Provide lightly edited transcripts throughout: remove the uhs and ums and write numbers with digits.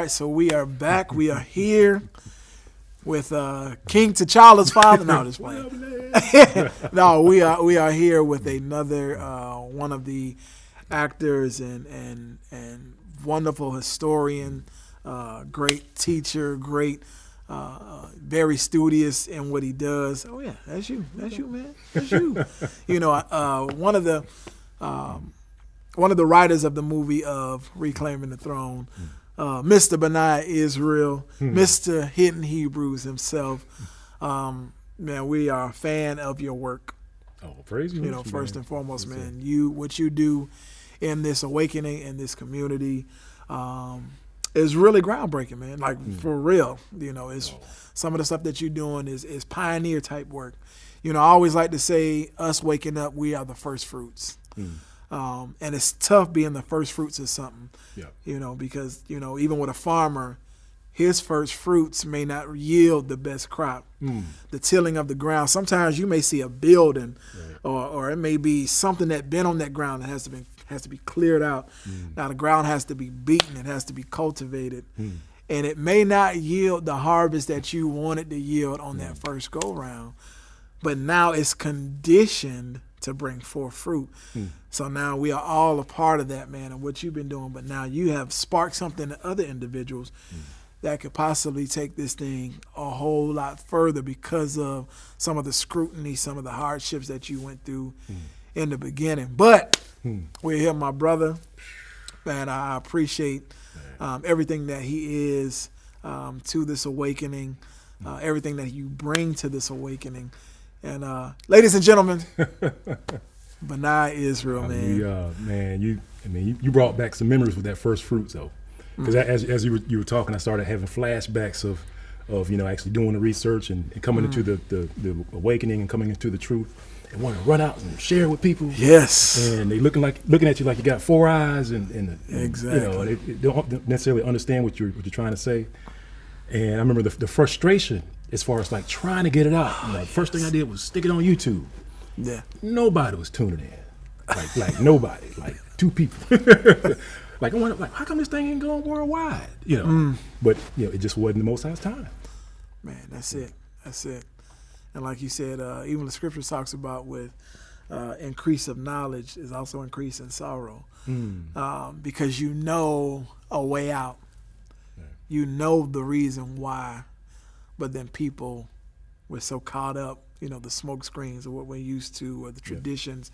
right, so we are back. We are here with King T'Challa's father. No, just playing. No, we are here with another one of the actors and wonderful historian, great teacher, great, very studious in what he does. Oh yeah, that's you, man, that's you. You know, one of the writers of the movie of Reclaiming the Throne, Mr. Benayah Israel, Mr. Hidden Hebrews himself. Man, we are a fan of your work. Oh, praise you. You know, first and foremost, man, what you do in this awakening, in this community, is really groundbreaking, man. Like, for real. You know, it's some of the stuff that you're doing is pioneer type work. You know, I always like to say, us waking up, we are the first fruits. And it's tough being the first fruits of something, you know, because, you know, even with a farmer, his first fruits may not yield the best crop. The tilling of the ground. Sometimes you may see a building, or it may be something that been on that ground that has to be cleared out. Now the ground has to be beaten. It has to be cultivated. And it may not yield the harvest that you wanted to yield on that first go round, but now it's conditioned to bring forth fruit. So now we are all a part of that, man, and what you've been doing. But now you have sparked something to other individuals that could possibly take this thing a whole lot further because of some of the scrutiny, some of the hardships that you went through in the beginning. But we're here, my brother, and I appreciate everything that he is to this awakening, everything that you bring to this awakening. And ladies and gentlemen, Benayah Israel, man. You brought back some memories with that first fruit, though. Because as you were talking, I started having flashbacks of you know, actually doing the research and coming into the awakening and coming into the truth, and want to run out and share with people. Yes. And they looking at you like you got four eyes, and exactly. You know, they don't necessarily understand what you're trying to say. And I remember the frustration as far as like trying to get it out. You know, the first thing I did was stick it on YouTube. Yeah. Nobody was tuning in. Like nobody. Like two people. Like, I wonder, like, how come this thing ain't going worldwide? You know, but you know, it just wasn't the Most High's time. Man, that's it. And like you said, even the scripture talks about with increase of knowledge is also increase in sorrow, because you know a way out. You know the reason why, but then people were so caught up, you know, the smoke screens or what we're used to or the traditions.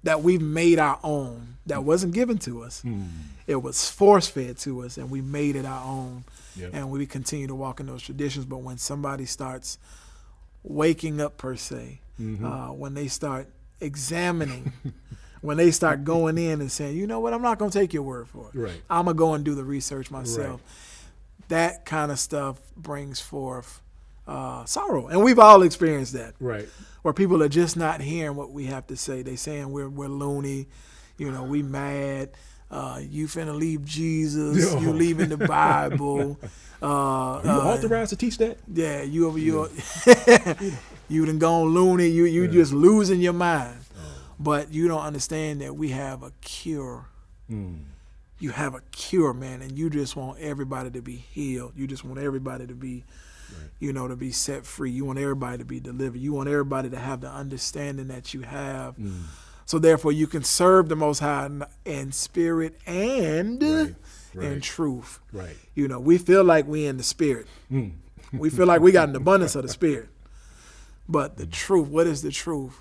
That we've made our own, that wasn't given to us. It was force-fed to us, and we made it our own. And we continue to walk in those traditions. But when somebody starts waking up, per se, when they start examining, when they start going in and saying, you know what, I'm not going to take your word for it. I'm going to go and do the research myself. That kind of stuff brings forth sorrow. And we've all experienced that. Where people are just not hearing what we have to say. They saying we're loony, you know, we mad. You finna leave Jesus. You leaving the Bible. Are you authorized to teach that? Yeah, you done gone loony. You just losing your mind. But you don't understand that we have a cure. You have a cure, man, and you just want everybody to be healed. You just want everybody to be you know, to be set free. You want everybody to be delivered. You want everybody to have the understanding that you have. So therefore you can serve the Most High in spirit and in truth. You know, we feel like we in the spirit. We feel like we got an abundance of the spirit. But the truth, what is the truth?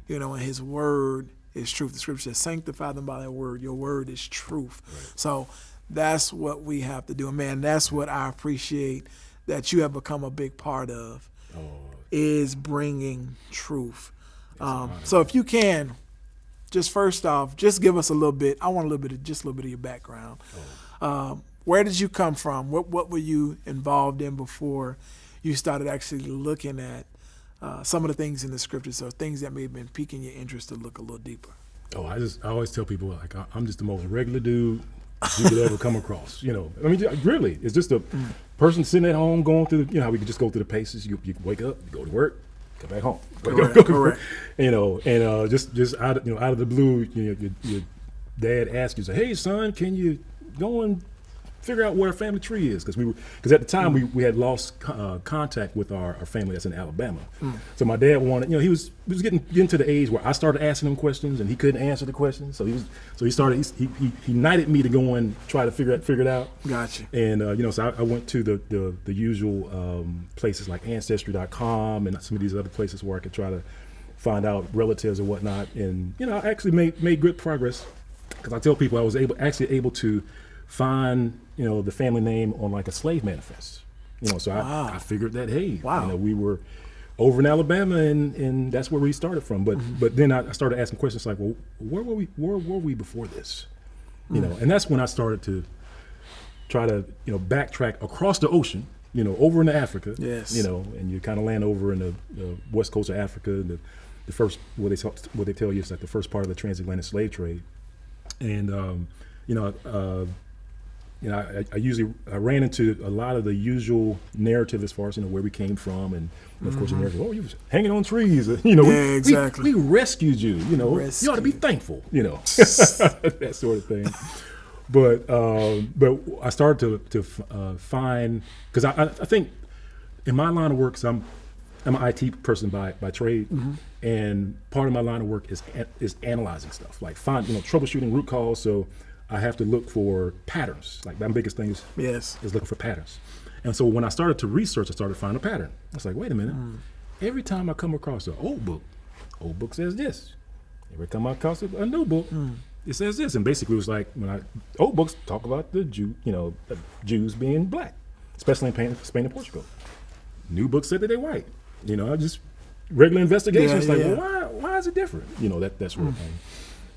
You know, and his word is truth. The scripture says, sanctify them by their word. Your word is truth. So that's what we have to do. And man, that's what I appreciate that you have become a big part of, is bringing truth. So if you can, just first off, just give us a little bit. I want a little bit of your background. Where did you come from? What were you involved in before you started actually looking at some of the things in the scriptures, or things that may have been piquing your interest to look a little deeper? I always tell people, like, I'm just the most regular dude you could ever come across. You know, I mean, really, it's just a person sitting at home going through, you know, how we could just go through the paces. You wake up, you go to work, come back home. Correct. You know, and just out of the blue, you know, your dad asks you, say, hey son, can you go and figure out where our family tree is, because at the time we had lost contact with our family that's in Alabama. So my dad wanted, he was getting to the age where I started asking him questions and he couldn't answer the questions. So he knighted me to go and try to figure it out. Gotcha. And so I went to the usual places like Ancestry.com and some of these other places where I could try to find out relatives and whatnot. And I actually made good progress, because I tell people I was able to find the family name on like a slave manifest. So I figured that, hey, we were over in Alabama and that's where we started from. But then I started asking questions like, well, where were we before this? And that's when I started to try to backtrack across the ocean, over into Africa. Yes. And you kind of land over in the west coast of Africa. The first what they tell you is like the first part of the transatlantic slave trade. And I ran into a lot of the usual narrative as far as where we came from, and of course the narrative. Oh, you was hanging on trees. Exactly. We rescued you. You ought to be thankful. That sort of thing. But I started to find, because I think in my line of work, I'm an IT person by trade, and part of my line of work is analyzing stuff, like troubleshooting root cause. So I have to look for patterns. Like my biggest thing is looking for patterns. And so when I started to research, I started to find a pattern. I was like, wait a minute. Every time I come across an old book says this. Every time I come across a new book, it says this. And basically it was like, old books talk about the Jews being black, especially in Spain and Portugal. New books said that they're white. Just regular investigations. Well, why is it different? That sort of thing.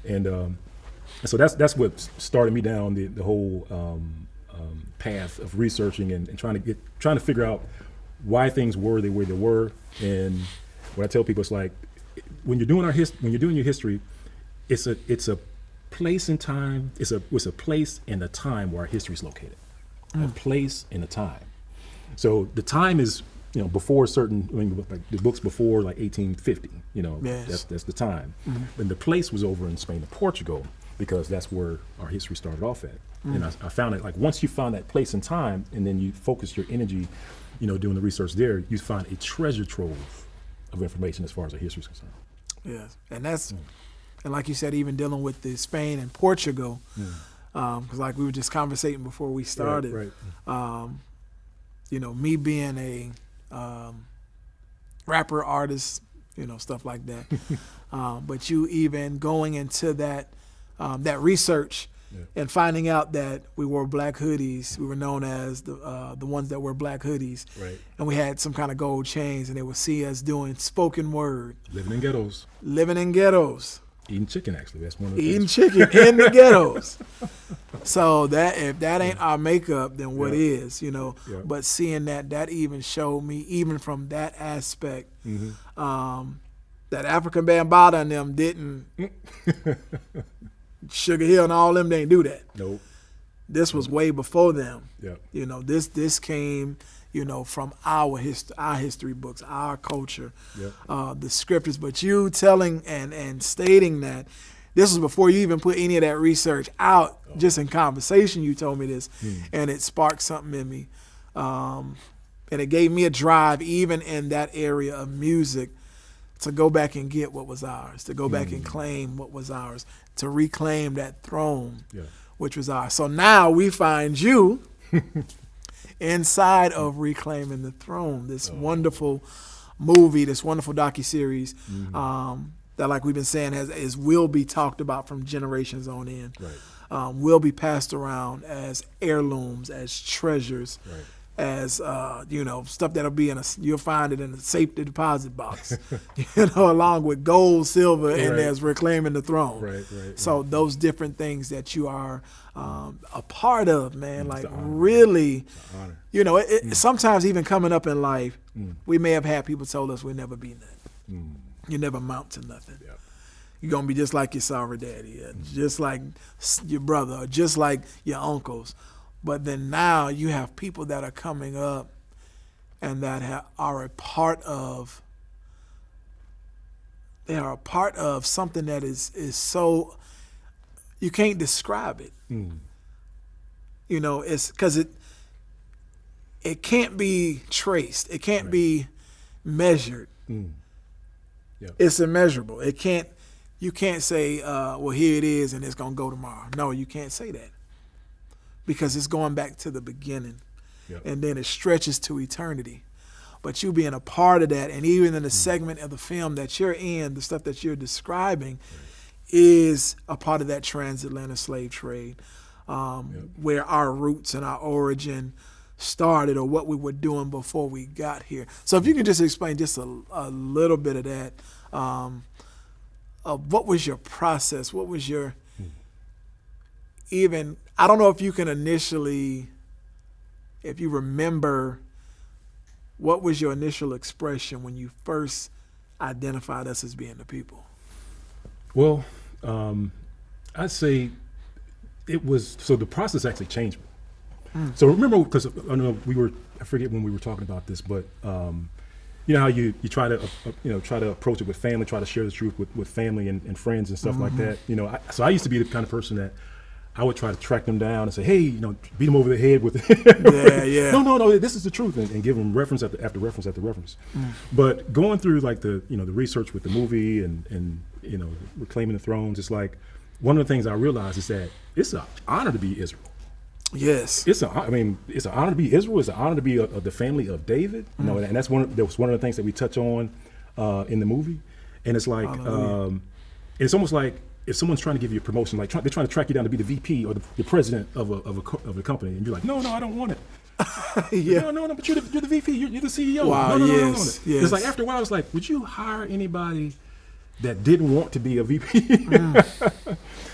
And so that's what started me down the whole path of researching and trying to figure out why things were the way they were. And what I tell people is like, when you're doing your history, it's a place and time. It's a place and a time where our history is located. A place and a time. So the time is before like the books before like 1850. That's the time. And the place was over in Spain and Portugal, because that's where our history started off at. And I found it, like, once you find that place and time, and then you focus your energy, doing the research there, you find a treasure trove of information as far as our history is concerned. Yes, and that's, and like you said, even dealing with the Spain and Portugal, because like we were just conversating before we started, right. Me being a rapper, artist, stuff like that, but you even going into that research and finding out that we wore black hoodies. We were known as the ones that wore black hoodies. Right. And we had some kind of gold chains, and they would see us doing spoken word. Living in ghettos. Eating chicken, actually. That's one of the Eating things. chicken in the ghettos. So that if that ain't our makeup, then what is, Yeah. But seeing that even showed me, even from that aspect, that African Bambaataa and them didn't, Sugar Hill and all them, they didn't do that. Nope. This was way before them. Yeah. This came, from our history books, our culture, the scriptures. But you telling and stating that this was before you even put any of that research out, just in conversation, you told me this, and it sparked something in me. And it gave me a drive, even in that area of music, to go back and get what was ours, to go back and claim what was ours, to reclaim that throne, which was ours. So now we find you inside of Reclaiming the Throne, this wonderful movie, this wonderful docuseries that, like we've been saying, will be talked about from generations on in, will be passed around as heirlooms, as treasures, as stuff that'll be you'll find it in a safety deposit box, along with gold, silver, and there's Reclaiming the Throne. Right. So those different things that you are a part of, man, like really, sometimes even coming up in life, we may have had people told us we'll never be nothing. You never amount to nothing. Yeah. You're going to be just like your sorry daddy, just like your brother, or just like your uncles. But then now you have people that are coming up and that are a part of, they are a part of something that is so, you can't describe it. it's because it can't be traced. It can't be measured. Yeah. It's immeasurable. You can't say, well, here it is and it's going to go tomorrow. No, you can't say that because it's going back to the beginning and then it stretches to eternity. But you being a part of that, and even in the segment of the film that you're in, the stuff that you're describing is a part of that transatlantic slave trade, where our roots and our origin started, or what we were doing before we got here. So if you could just explain just a little bit of that, what was your process? What was your I don't know if you can initially, if you remember, what was your initial expression when you first identified us as being the people? Well, I'd say it was, so the process actually changed me. So remember, because I know I forget when we were talking about this, but you know how you try to approach it with family, try to share the truth with family and friends and stuff like that. So I used to be the kind of person that I would try to track them down and say, hey, beat them over the head with no, this is the truth, and give them reference after reference after reference. But going through like the research with the movie and Reclaiming the Thrones, it's like one of the things I realized is that it's an honor to be Israel. Yes, it's an honor to be Israel. It's an honor to be the family of David. And that was one of the things that we touch on in the movie. And it's like it's almost like if someone's trying to give you a promotion, like they're trying to track you down to be the VP or the president of a company, and you're like, no, I don't want it. No, but you're the VP. You're the CEO. Wow, no, yes. It's like after a while, it's like, would you hire anybody that didn't want to be a VP?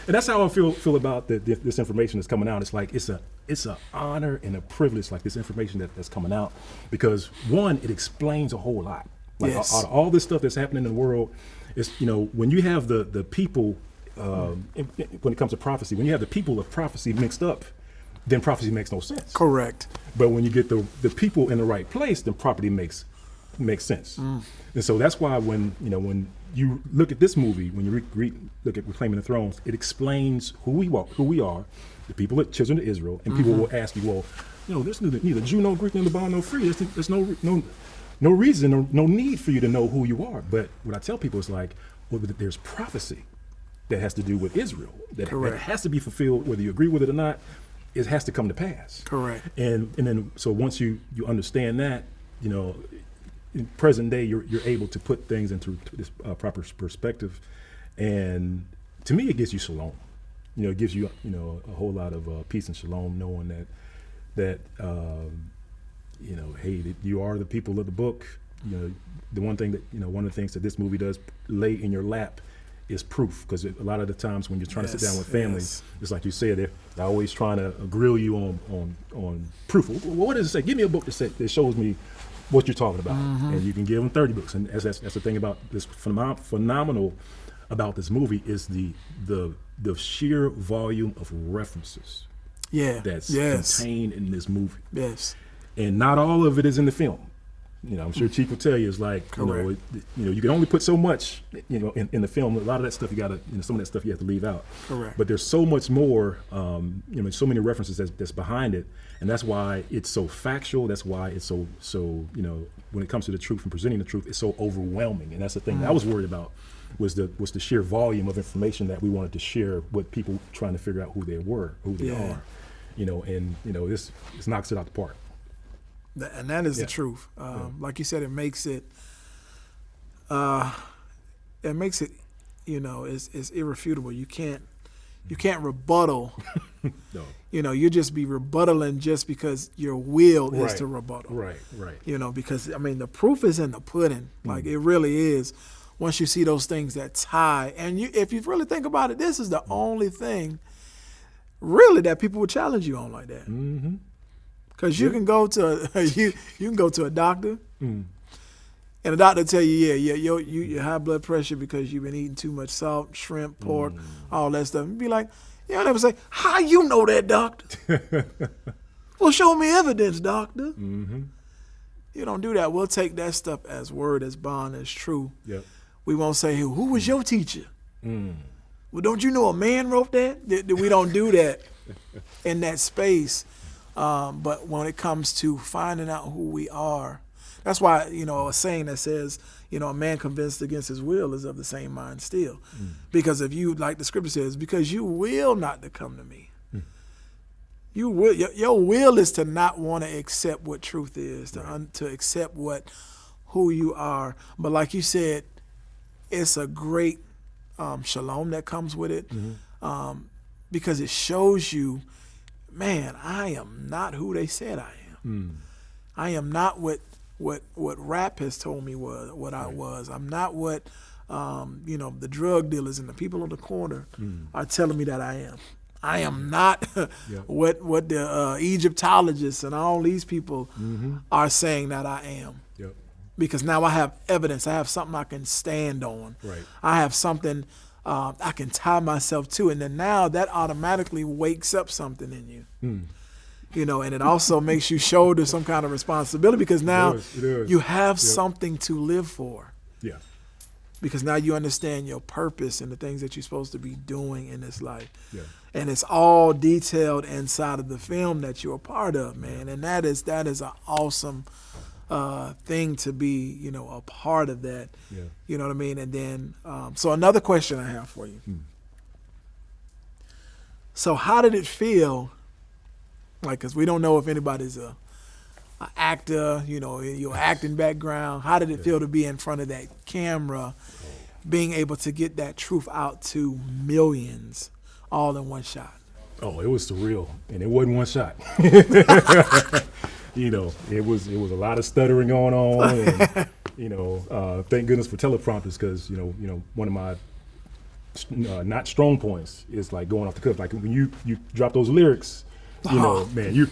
And that's how I feel about this information that's coming out. It's like it's an honor and a privilege, like this information that's coming out, because one, it explains a whole lot. Like all this stuff that's happening in the world is, when you have the people, when it comes to prophecy, when you have the people of prophecy mixed up, then prophecy makes no sense. Correct. But when you get the people in the right place, then prophecy makes sense. And so that's why when you look at this movie, when you look at Reclaiming the Thrones, it explains who we are, the people of children of Israel, and people will ask you, well, there's neither Jew nor Greek, neither bond nor free. There's no reason, no need for you to know who you are. But what I tell people is like, well, there's prophecy that has to do with Israel that has to be fulfilled, whether you agree with it or not. It has to come to pass. Correct. And then so once you understand that, in present day, you're able to put things into this proper perspective, and to me, it gives you shalom. It gives you a whole lot of peace and shalom, knowing that hey, that you are the people of the book. The one thing that one of the things that this movie does lay in your lap is proof, because a lot of the times when you're trying to sit down with family, it's like you said, they're always trying to grill you on proof. What does it say? Give me a book that shows me what you're talking about, and you can give them 30 books. And that's the thing about this phenomenal about this movie is the sheer volume of references that's contained in this movie. Yes, and not all of it is in the film. I'm sure Chief will tell you, it's like you can only put so much in the film. A lot of that stuff you got to some of that stuff you have to leave out. Correct. But there's so much more. So many references that's behind it, and that's why it's so factual. That's why it's so when it comes to the truth and presenting the truth, it's so overwhelming. And that's the thing that I was worried about was the sheer volume of information that we wanted to share with people trying to figure out who they are. This knocks it out the park. And that is the truth. Like you said, it makes it it's irrefutable. You can't rebuttal. No. You just be rebuttaling just because your will is to rebuttal. Right. Because the proof is in the pudding. Like it really is. Once you see those things that tie, and if you really think about it, this is the only thing really that people would challenge you on like that. Because you can go to you can go to a doctor, and the doctor tell you, your high blood pressure because you've been eating too much salt, shrimp, pork, all that stuff. And be like, never say, how you know that, doctor? Well, show me evidence, doctor. You don't do that. We'll take that stuff as word, as bond, as true. Yep. We won't say, who was your teacher? Well, don't you know a man wrote that? We don't do that. in that space. But when it comes to finding out who we are, that's why, a saying that says, a man convinced against his will is of the same mind still. Because if you, like the scripture says, because you will not to come to me. You will. Your will is to not want to accept what truth is, to accept who you are. But like you said, it's a great shalom that comes with it, because it shows you, man, I am not who they said I am. I am not what rap has told me what I was. I'm not what the drug dealers and the people on the corner are telling me that I am. I am not what the Egyptologists and all these people are saying that I am. Yep. Because now I have evidence. I have something I can stand on. Right. I have something I can tie myself to. And then now that automatically wakes up something in you. And it also makes you shoulder some kind of responsibility, because now it is. you have something to live for. Yeah. Because now you understand your purpose and the things that you're supposed to be doing in this life. Yeah. And it's all detailed inside of the film that you're a part of, man. And that is an awesome thing to be, a part of that. Yeah. You know what I mean? And then, so another question I have for you. So how did it feel? Like, because we don't know if anybody's a actor, your acting background. How did it feel to be in front of that camera, being able to get that truth out to millions all in one shot? Oh, it was surreal, and it wasn't one shot. It was a lot of stuttering going on, and thank goodness for teleprompters, because one of my not strong points is like going off the cuff. Like when you drop those lyrics, man,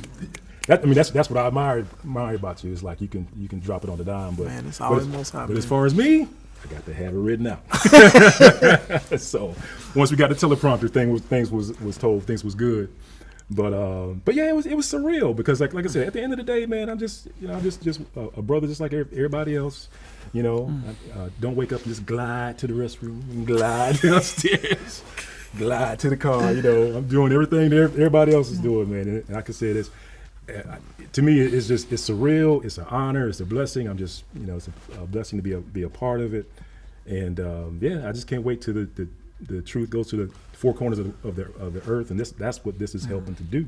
that's what I admire about you. It's like you can drop it on the dime, but man, it's always most high. But as far as me, I got to have it written out. So once we got the teleprompter things was told, things was good. But yeah, it was surreal, because like I said, at the end of the day, man, I'm just a brother just like everybody else. Don't wake up and just glide to the restroom and glide downstairs, glide to the car. I'm doing everything that everybody else is doing, man. And like I said, it's to me, it's surreal. It's an honor. It's a blessing. I'm just, it's a blessing to be a part of it. And I just can't wait till the truth goes to the four corners of the earth. And that's what this is helping to do.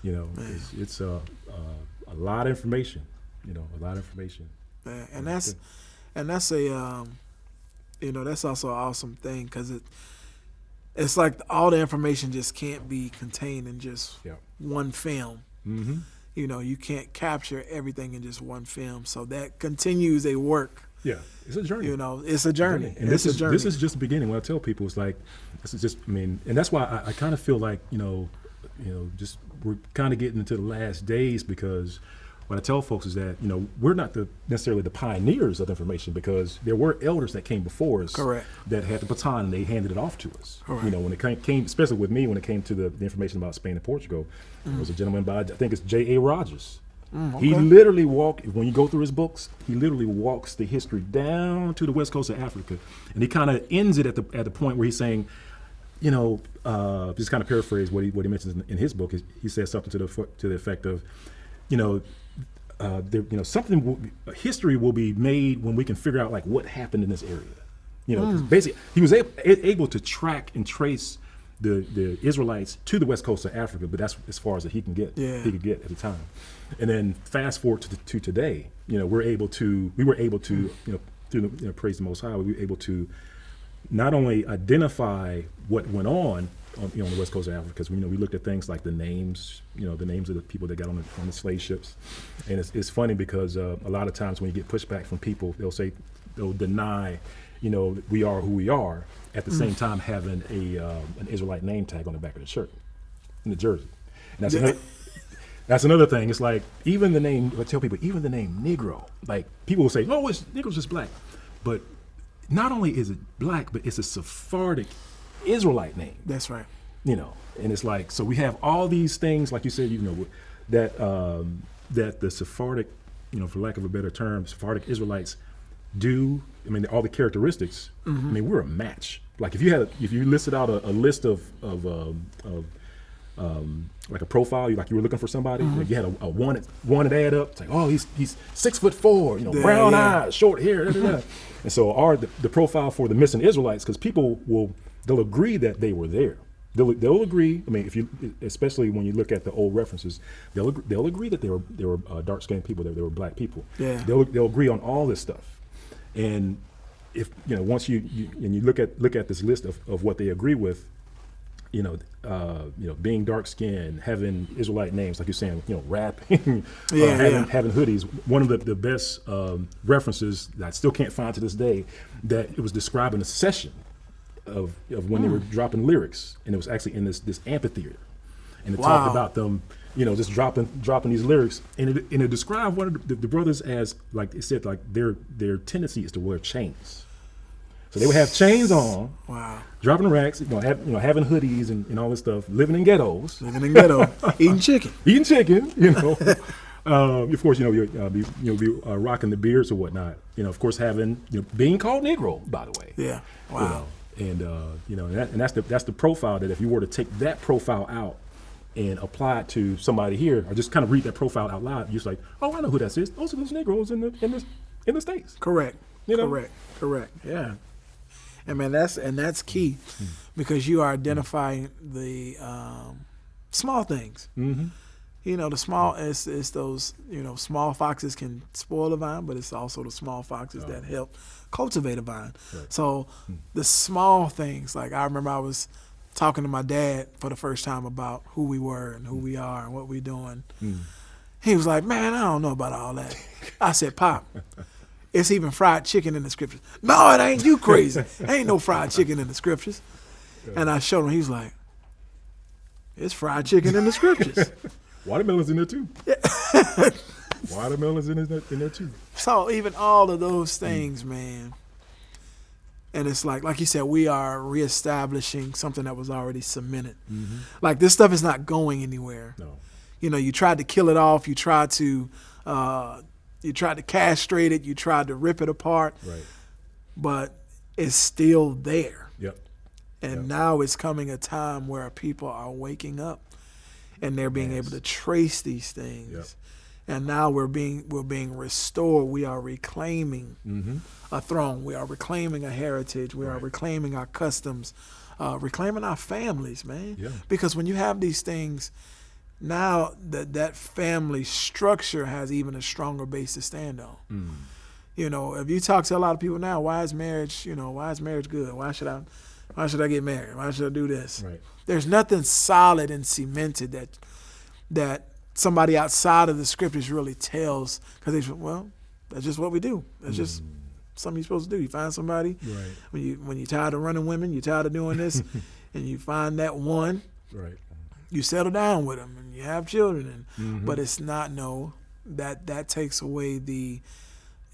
It's a lot of information. A lot of information. Yeah, and that's a that's also an awesome thing, because it's like all the information just can't be contained in just one film. Mm-hmm. You can't capture everything in just one film. So that continues a work. Yeah, it's a journey. It's a journey. And this is just the beginning. What I tell people is like, this is just, and that's why I kind of feel like, just we're kind of getting into the last days, because what I tell folks is that, we're not necessarily the pioneers of information, because there were elders that came before us. Correct. That had the baton and they handed it off to us. Correct. When it came, especially with me, when it came to the information about Spain and Portugal, there was a gentleman by, I think it's J.A. Rogers. Okay. He literally when you go through his books, he literally walks the history down to the west coast of Africa. And he kind of ends it at the point where he's saying, just kind of paraphrase what he mentions in his book. He says something to the effect of, history will be made when we can figure out like what happened in this area. 'Cause basically he was able to track and trace the Israelites to the west coast of Africa, but that's as far as he can get. Yeah. He could get at the time. And then fast forward to today, we were able to, through the praise the Most High, we were able to not only identify what went on the west coast of Africa, because we looked at things like the names of the people that got on the slave ships. And it's funny because a lot of times when you get pushback from people, they'll deny we are who we are, at the same time having an Israelite name tag on the back of the shirt, in the jersey. And that's another thing. It's like, even the name, I tell people, even the name Negro, like people will say, Negro's just black. But not only is it black, but it's a Sephardic Israelite name. That's right. And it's like, so we have all these things, like you said, that the Sephardic, for lack of a better term, Sephardic Israelites do. All the characteristics. We're a match. Like if you listed out a list of like a profile, like you were looking for somebody. Like you had a wanted ad up. It's like, oh, he's 6'4", brown eyes, short hair. Da, da, da. And so the profile for the missing Israelites, because people they'll agree that they were there. They'll agree. I mean, especially when you look at the old references, they'll agree that they were dark skinned people, that they were black people. Yeah. They'll agree on all this stuff. And if once you look at this list of what they agree with, being dark skinned, having Israelite names, like you're saying, rapping, having hoodies. One of the best references that I still can't find to this day, that it was describing a session of when they were dropping lyrics, and it was actually in this amphitheater, and it talked about them, just dropping these lyrics, and it described one of the brothers as, like it said, like their tendency is to wear chains. So they would have chains on, dropping racks, having hoodies and all this stuff, living in ghettos, eating chicken, of course, be rocking the beards or whatnot. Of course, having being called Negro, by the way. Yeah. Wow. And that's the profile that if you were to take that profile out and apply it to somebody here, or just kind of read that profile out loud, you're just like, oh, I know who that is. Those are those Negroes in the States. Correct. Correct. Yeah. And man, that's key, because you are identifying the small things. Mm-hmm. The small it's those small foxes can spoil a vine, but it's also the small foxes that help cultivate a vine. Right. So the small things, like I remember I was talking to my dad for the first time about who we were and who we are and what we're doing. He was like, man, I don't know about all that. I said, Pop, it's even fried chicken in the scriptures. No, it ain't. You crazy. Ain't no fried chicken in the scriptures. And I showed him. He's like, it's fried chicken in the scriptures. Watermelon's in there too. Watermelon's in there too. So even all of those things, man. And it's like you said, we are reestablishing something that was already cemented. Mm-hmm. Like this stuff is not going anywhere. No. You tried to kill it off. You tried to castrate it. You tried to rip it apart. Right. But it's still there. Yep. And now it's coming a time where people are waking up, and they're being able to trace these things. Yep. And now we're being restored. We are reclaiming a throne. We are reclaiming a heritage. We are reclaiming our customs, reclaiming our families, man. Yeah. Because when you have these things, now that family structure has even a stronger base to stand on. If you talk to a lot of people now, why is marriage good? Why should I get married? Why should I do this? Right. There's nothing solid and cemented that somebody outside of the scriptures really tells, because they say, well, that's just what we do. That's just something you're supposed to do. You find somebody when you're tired of running women, you're tired of doing this, and you find that one. Right. You settle down with them and you have children, but it's not that takes away the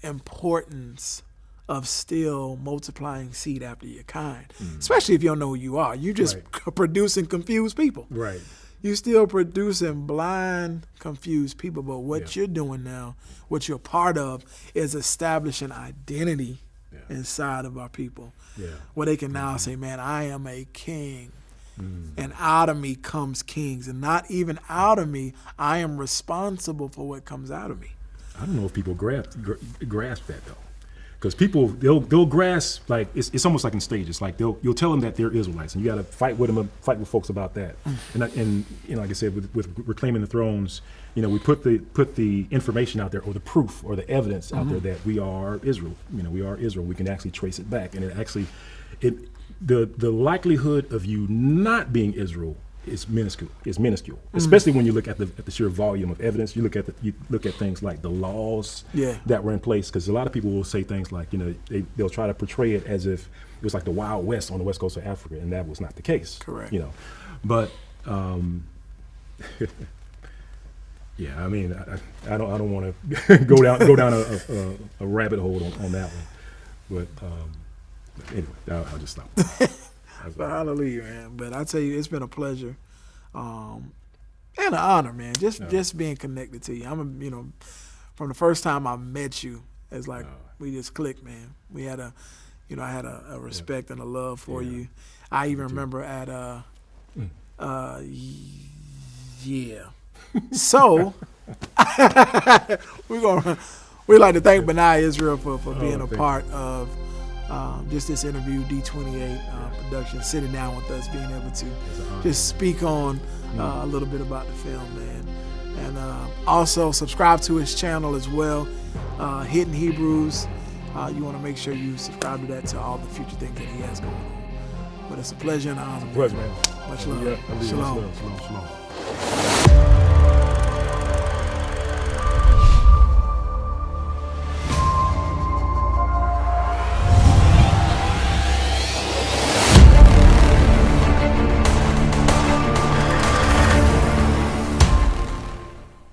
importance of still multiplying seed after your kind, especially if you don't know who you are. You just producing confused people. Right. You still producing blind, confused people. But what you're doing now, what you're part of, is establishing identity inside of our people, where they can now say, man, I am a king. And out of me comes kings. And not even out of me, I am responsible for what comes out of me. I don't know if people grasp that, though. Because people, they'll grasp, like, it's almost like in stages. Like, you'll tell them that they're Israelites, and you got to fight with folks about that. And like I said, with reclaiming the thrones, we put the information out there, or the proof, or the evidence out there that we are Israel. We are Israel. We can actually trace it back, and the likelihood of you not being Israel is minuscule. Especially when you look at the sheer volume of evidence. You look at things like the laws that were in place, because a lot of people will say things like, they'll try to portray it as if it was like the Wild West on the west coast of Africa, and that was not the case. Correct. But yeah, I mean, I don't want to go down a rabbit hole on that one, but. Anyway, I'll just stop. Hallelujah, man. But I tell you, it's been a pleasure and an honor, man. Just being connected to you. From the first time I met you, it's like we just clicked, man. We had I had a respect and a love for you. I even remember at Yeah. So we'd like to thank Benayah Israel for being a part of just this interview, D28 production, sitting down with us, being able to just speak on a little bit about the film, man. And also subscribe to his channel as well, Hidden Hebrews. You want to make sure you subscribe to that, to all the future things that he has going on. But it's a pleasure and an honor. Pleasure, man. Much love. Yeah, Shalom. Shalom.